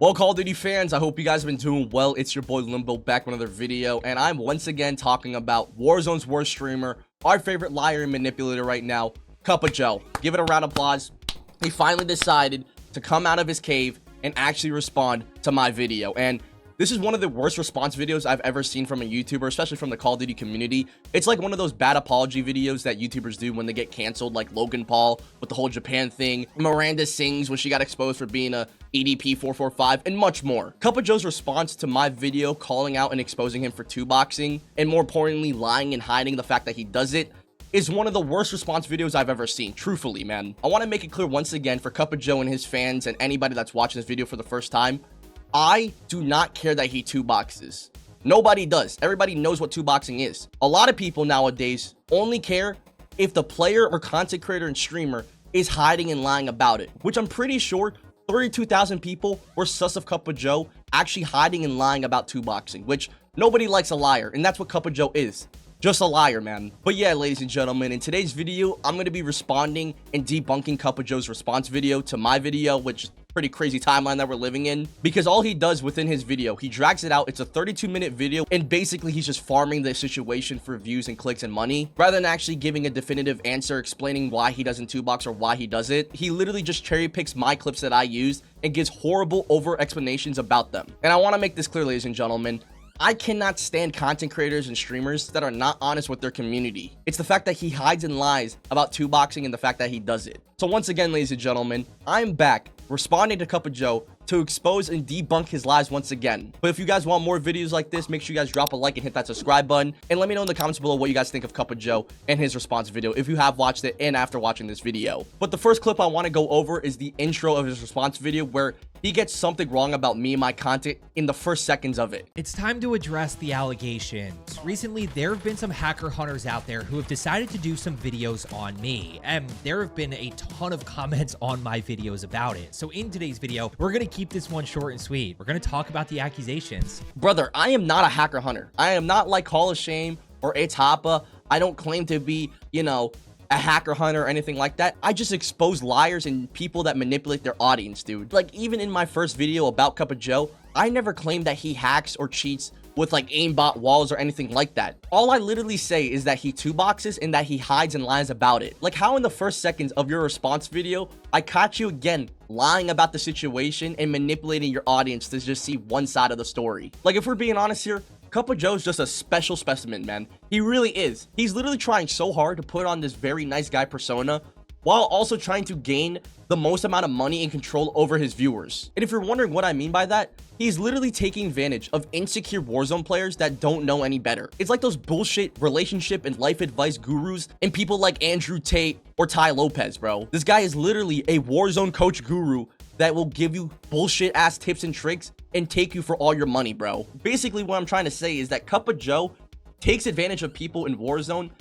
Well, Call of Duty fans, I hope you guys have been doing well. It's your boy Limbo back with another video, and I'm once again talking about Warzone's worst streamer, our favorite liar and manipulator right now, CuppaJoe. Give it a round of applause. He finally decided to come out of his cave and actually respond to my video, and this is one of the worst response videos I've ever seen from a YouTuber, especially from the Call of Duty community. It's like one of those bad apology videos that YouTubers do when they get canceled, like Logan Paul with the whole Japan thing, Miranda Sings when she got exposed for being a EDP 445, and much more. CuppaJoe's response to my video calling out and exposing him for two-boxing, and more importantly, lying and hiding the fact that he does it, is one of the worst response videos I've ever seen. Truthfully, man. I want to make it clear once again for CuppaJoe and his fans and anybody that's watching this video for the first time, I do not care that he two boxes. Nobody does. Everybody knows what two boxing is. A lot of people nowadays only care if the player or content creator and streamer is hiding and lying about it, which I'm pretty sure 32,000 people were sus of CuppaJoe actually hiding and lying about two boxing, which nobody likes a liar, and that's what CuppaJoe is. Just a liar, man. But yeah, ladies and gentlemen, in today's video, I'm going to be responding and debunking CuppaJoe's response video to my video, which is a pretty crazy timeline that we're living in. Because all he does within his video, he drags it out. It's a 32-minute video, and basically he's just farming the situation for views and clicks and money. Rather than actually giving a definitive answer explaining why he doesn't two-box or why he does it, he literally just cherry picks my clips that I used and gives horrible over explanations about them. And I want to make this clear, ladies and gentlemen, I cannot stand content creators and streamers that are not honest with their community. It's the fact that he hides and lies about two boxing and the fact that he does it. So once again, ladies and gentlemen, I'm back responding to CuppaJoe to expose and debunk his lies once again. But if you guys want more videos like this, make sure you guys drop a like and hit that subscribe button, and let me know in the comments below what you guys think of CuppaJoe and his response video if you have watched it and after watching this video. But the first clip I want to go over is the intro of his response video, where he gets something wrong about me and my content in the first seconds of it. It's time to address the allegations. Recently, there have been some hacker hunters out there who have decided to do some videos on me, and there have been a ton of comments on my videos about it. So in today's video, we're going to keep this one short and sweet. We're going to talk about the accusations. Brother, I am not a hacker hunter. I am not like Hall of Shame or It's Hoppa. I don't claim to be, you know, a hacker hunter or anything like that. I just expose liars and people that manipulate their audience, dude. Like, even in my first video about CuppaJoe, I never claimed that he hacks or cheats with like aimbot walls or anything like that. All I literally say is that he two boxes and that he hides and lies about it. Like how in the first seconds of your response video, I caught you again lying about the situation and manipulating your audience to just see one side of the story. Like, if we're being honest here, CuppaJoe's just a special specimen, man. He really is. He's literally trying so hard to put on this very nice guy persona while also trying to gain the most amount of money and control over his viewers. And if you're wondering what I mean by that, he's literally taking advantage of insecure Warzone players that don't know any better. It's like those bullshit relationship and life advice gurus and people like Andrew Tate or Ty Lopez, bro. This guy is literally a Warzone coach guru that will give you bullshit ass tips and tricks and take you for all your money, bro. Basically, what I'm trying to say is that CuppaJoe takes advantage of people in Warzone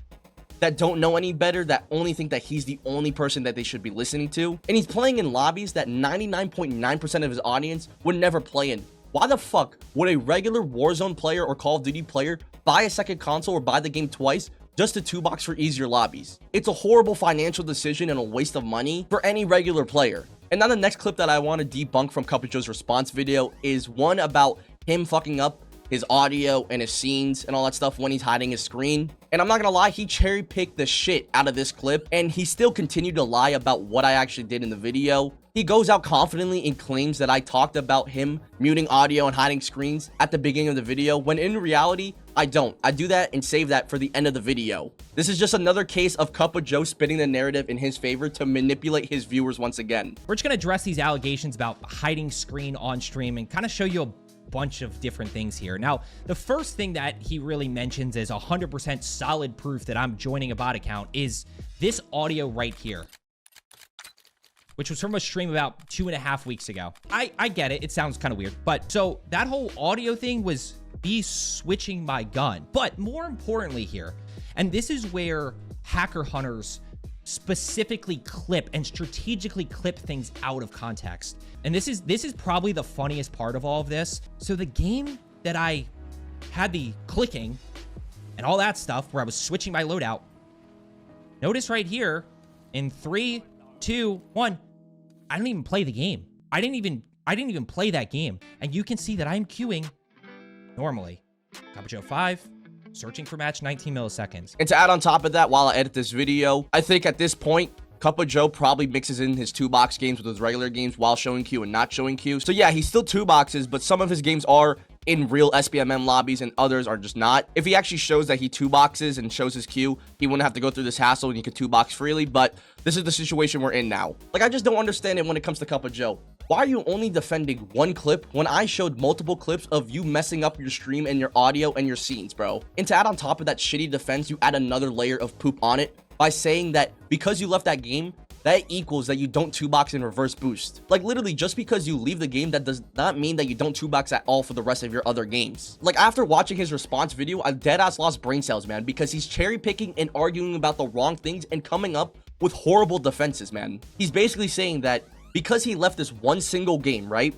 that don't know any better, that only think that he's the only person that they should be listening to. And he's playing in lobbies that 99.9% of his audience would never play in. Why the fuck would a regular Warzone player or Call of Duty player buy a second console or buy the game twice just to two-box for easier lobbies? It's a horrible financial decision and a waste of money for any regular player. And now the next clip that I want to debunk from CuppaJoe's response video is one about him fucking up his audio and his scenes and all that stuff when he's hiding his screen. And I'm not gonna lie, he cherry picked the shit out of this clip, and he still continued to lie about what I actually did in the video. He goes out confidently and claims that I talked about him muting audio and hiding screens at the beginning of the video, when in reality, I don't. I do that and save that for the end of the video. This is just another case of CuppaJoe spinning the narrative in his favor to manipulate his viewers once again. We're just gonna address these allegations about hiding screen on stream and kind of show you a bunch of different things here. Now, the first thing that he really mentions as 100% solid proof that I'm joining a bot account is this audio right here, which was from a stream about 2.5 weeks ago. I get it. It sounds kind of weird. But so that whole audio thing was me switching my gun. But more importantly here, and this is where hacker hunters specifically clip and strategically clip things out of context. And this is probably the funniest part of all of this. So the game that I had the clicking and all that stuff where I was switching my loadout, notice right here in 3, 2, 1, I didn't even play the game. I didn't even I didn't even play that game. And you can see that I'm queuing normally. CuppaJoe 5, searching for match 19 milliseconds. And to add on top of that, while I edit this video, I think at this point, CuppaJoe probably mixes in his 2-box games with his regular games while showing queue and not showing queue. So yeah, he's still 2 boxes, but some of his games are in real SBMM lobbies and others are just not. If he actually shows that he 2 boxes and shows his queue, he wouldn't have to go through this hassle and he could 2 box freely, but this is the situation we're in now. Like, I just don't understand it when it comes to CuppaJoe. Why are you only defending one clip when I showed multiple clips of you messing up your stream and your audio and your scenes, bro? And to add on top of that shitty defense, you add another layer of poop on it by saying that because you left that game, that equals that you don't 2-box and reverse boost. Like, literally, just because you leave the game, that does not mean that you don't 2-box at all for the rest of your other games. Like, after watching his response video, I deadass lost brain cells, man, because he's cherry picking and arguing about the wrong things and coming up with horrible defenses, man. He's basically saying that because he left this one single game, right,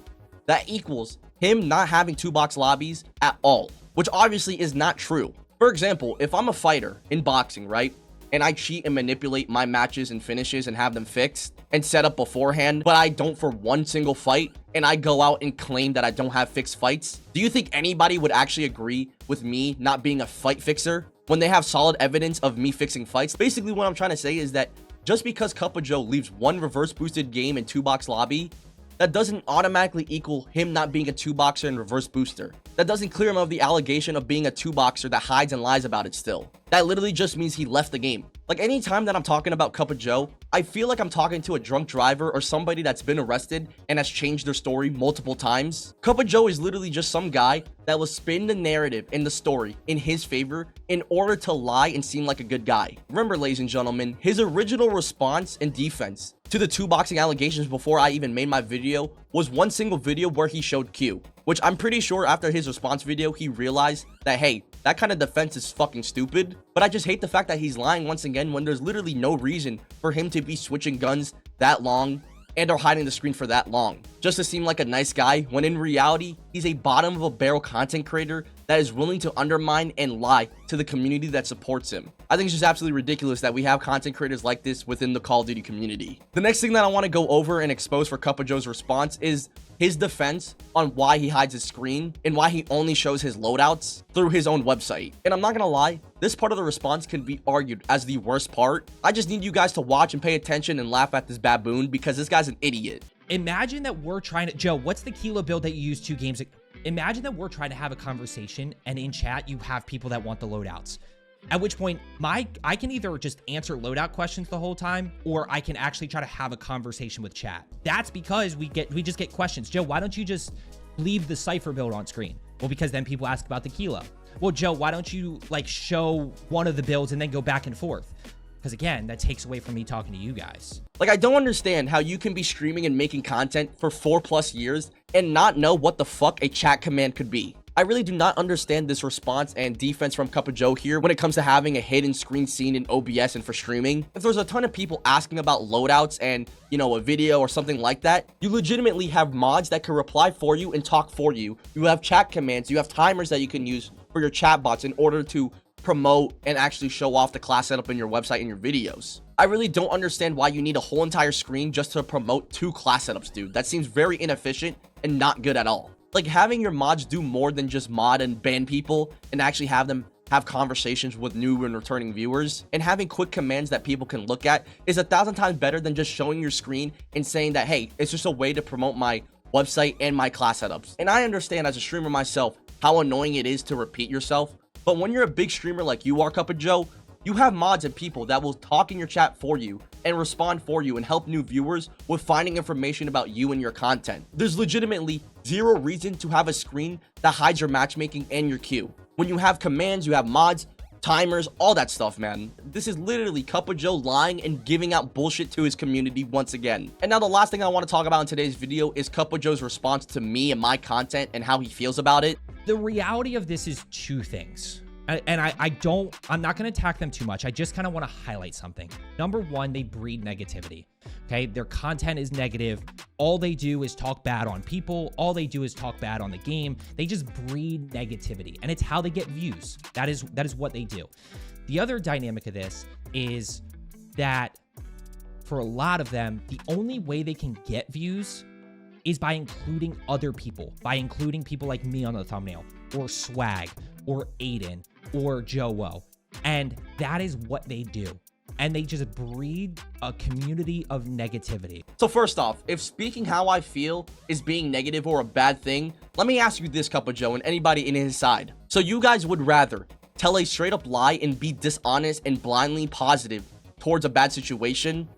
that equals him not having 2-box lobbies at all, which obviously is not true. For example, if I'm a fighter in boxing, right, and I cheat and manipulate my matches and finishes and have them fixed and set up beforehand, but I don't for one single fight, and I go out and claim that I don't have fixed fights, do you think anybody would actually agree with me not being a fight fixer when they have solid evidence of me fixing fights? Basically, what I'm trying to say is that just because CuppaJoe leaves one reverse boosted game in 2-box lobby, that doesn't automatically equal him not being a 2-boxer and reverse booster. That doesn't clear him of the allegation of being a 2-boxer that hides and lies about it still. That literally just means he left the game. Like, anytime that I'm talking about CuppaJoe, I feel like I'm talking to a drunk driver or somebody that's been arrested and has changed their story multiple times. CuppaJoe is literally just some guy that will spin the narrative and the story in his favor in order to lie and seem like a good guy. Remember, ladies and gentlemen, his original response and defense to the 2-boxing allegations before I even made my video was one single video where he showed Q, which I'm pretty sure after his response video, he realized that, hey, that kind of defense is fucking stupid. But I just hate the fact that he's lying once again when there's literally no reason for him to be switching guns that long and or hiding the screen for that long just to seem like a nice guy, when in reality he's a bottom of a barrel content creator that is willing to undermine and lie to the community that supports him. I think it's just absolutely ridiculous that we have content creators like this within the Call of Duty community. The next thing that I want to go over and expose for CuppaJoe's response is his defense on why he hides his screen and why he only shows his loadouts through his own website. And I'm not gonna lie, this part of the response can be argued as the worst part. I just need you guys to watch and pay attention and laugh at this baboon because this guy's an idiot. Imagine that we're trying to, Joe, what's the kilo build that you used 2 games ago? Imagine that we're trying to have a conversation and in chat you have people that want the loadouts. At which point, I can either just answer loadout questions the whole time, or I can actually try to have a conversation with chat. That's because we just get questions. Joe, why don't you just leave the cipher build on screen? Well, because then people ask about the kilo. Well, Joe, why don't you like show one of the builds and then go back and forth? Because again, that takes away from me talking to you guys. Like, I don't understand how you can be streaming and making content for 4+ years and not know what the fuck a chat command could be. I really do not understand this response and defense from CuppaJoe here when it comes to having a hidden screen scene in OBS and for streaming. If there's a ton of people asking about loadouts and, you know, a video or something like that, you legitimately have mods that can reply for you and talk for you. You have chat commands, you have timers that you can use for your chat bots in order to promote and actually show off the class setup in your website and your videos. I really don't understand why you need a whole entire screen just to promote 2 class setups, dude. That seems very inefficient and not good at all. Like, having your mods do more than just mod and ban people and actually have them have conversations with new and returning viewers and having quick commands that people can look at is 1,000 times better than just showing your screen and saying that, hey, it's just a way to promote my website and my class setups. And I understand as a streamer myself how annoying it is to repeat yourself, but when you're a big streamer like you are, CuppaJoe, you have mods and people that will talk in your chat for you and respond for you and help new viewers with finding information about you and your content. There's legitimately zero reason to have a screen that hides your matchmaking and your queue. When you have commands, you have mods, timers, all that stuff, man. This is literally CuppaJoe lying and giving out bullshit to his community once again. And now the last thing I want to talk about in today's video is CuppaJoe's response to me and my content and how he feels about it. The reality of this is 2 things. And I'm not going to attack them too much. I just kind of want to highlight something. Number 1, they breed negativity. Okay. Their content is negative. All they do is talk bad on people. All they do is talk bad on the game. They just breed negativity, and it's how they get views. That is what they do. The other dynamic of this is that for a lot of them, the only way they can get views is by including other people, by including people like me on the thumbnail, or Swag, or Aiden, or Joe. And that is what they do. And they just breed a community of negativity. So first off, if speaking how I feel is being negative or a bad thing, let me ask you this, CuppaJoe, and anybody in his side. So you guys would rather tell a straight up lie and be dishonest and blindly positive towards a bad situation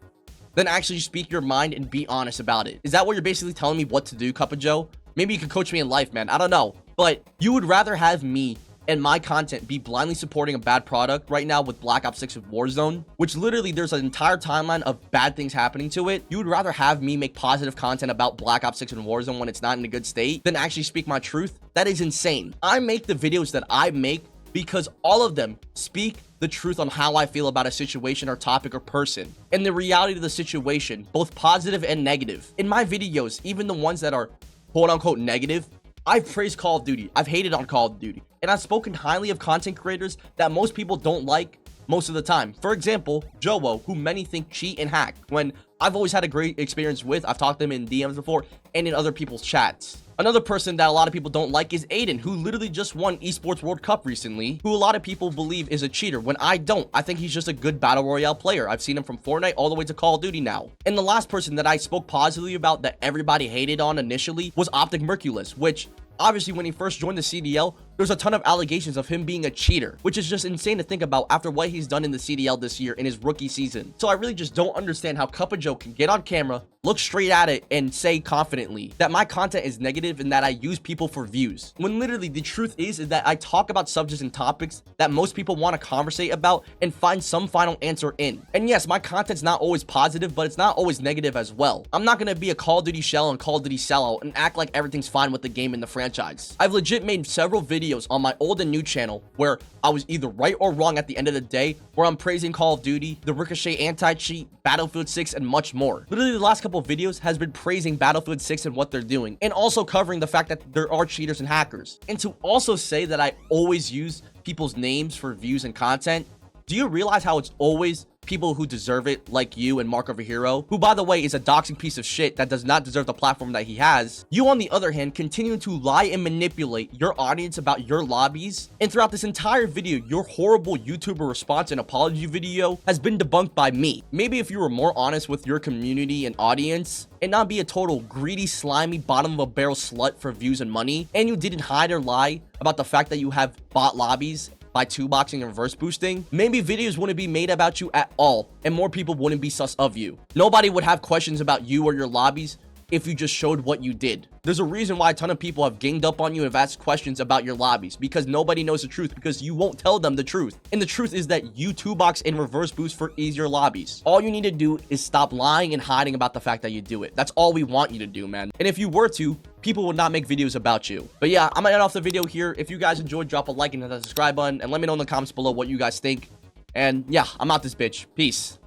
than actually speak your mind and be honest about it? Is that what you're basically telling me what to do, CuppaJoe? Maybe you could coach me in life, man. I don't know. But you would rather have me and my content be blindly supporting a bad product right now with Black Ops 6 with Warzone, which literally there's an entire timeline of bad things happening to it. You would rather have me make positive content about Black Ops 6 and Warzone when it's not in a good state than actually speak my truth? That is insane. I make the videos that I make because all of them speak the truth on how I feel about a situation or topic or person and the reality of the situation, both positive and negative. In my videos, even the ones that are quote unquote negative, I've praised Call of Duty, I've hated on Call of Duty, and I've spoken highly of content creators that most people don't like most of the time. For example, Joe, who many think cheat and hack, when I've always had a great experience with. I've talked to him in DMs before and in other people's chats. Another person that a lot of people don't like is Aiden, who literally just won Esports World Cup recently, who a lot of people believe is a cheater, when I don't. I think he's just a good Battle Royale player. I've seen him from Fortnite all the way to Call of Duty now. And the last person that I spoke positively about that everybody hated on initially was Optic Merculus, which obviously when he first joined the CDL, there's a ton of allegations of him being a cheater, which is just insane to think about after what he's done in the CDL this year in his rookie season. So I really just don't understand how CuppaJoe can get on camera, look straight at it, and say confidently that my content is negative and that I use people for views, when literally the truth is that I talk about subjects and topics that most people want to conversate about and find some final answer in. And yes, my content's not always positive, but it's not always negative as well. I'm not going to be a Call of Duty shell and Call of Duty sellout and act like everything's fine with the game and the franchise. I've legit made several videos on my old and new channel where I was either right or wrong at the end of the day, where I'm praising Call of Duty, the Ricochet anti-cheat, Battlefield 6, and much more. Literally the last couple of videos has been praising Battlefield 6 and what they're doing, and also covering the fact that there are cheaters and hackers. And to also say that I always use people's names for views and content, do you realize how it's always people who deserve it, like you and Mark Over Hero, who by the way is a doxing piece of shit that does not deserve the platform that he has? You on the other hand continue to lie and manipulate your audience about your lobbies, and throughout this entire video your horrible YouTuber response and apology video has been debunked by me. Maybe if you were more honest with your community and audience and not be a total greedy, slimy, bottom of a barrel slut for views and money, and you didn't hide or lie about the fact that you have bot lobbies by 2-boxing and reverse boosting, maybe videos wouldn't be made about you at all and more people wouldn't be sus of you. Nobody would have questions about you or your lobbies if you just showed what you did. There's a reason why a ton of people have ganged up on you and have asked questions about your lobbies, because nobody knows the truth, because you won't tell them the truth. And the truth is that you 2-box and reverse boost for easier lobbies. All you need to do is stop lying and hiding about the fact that you do it. That's all we want you to do, man. And if you were to, people would not make videos about you. But yeah, I'm gonna end off the video here. If you guys enjoyed, drop a like and hit that subscribe button, and let me know in the comments below what you guys think. And yeah, I'm out this bitch. Peace.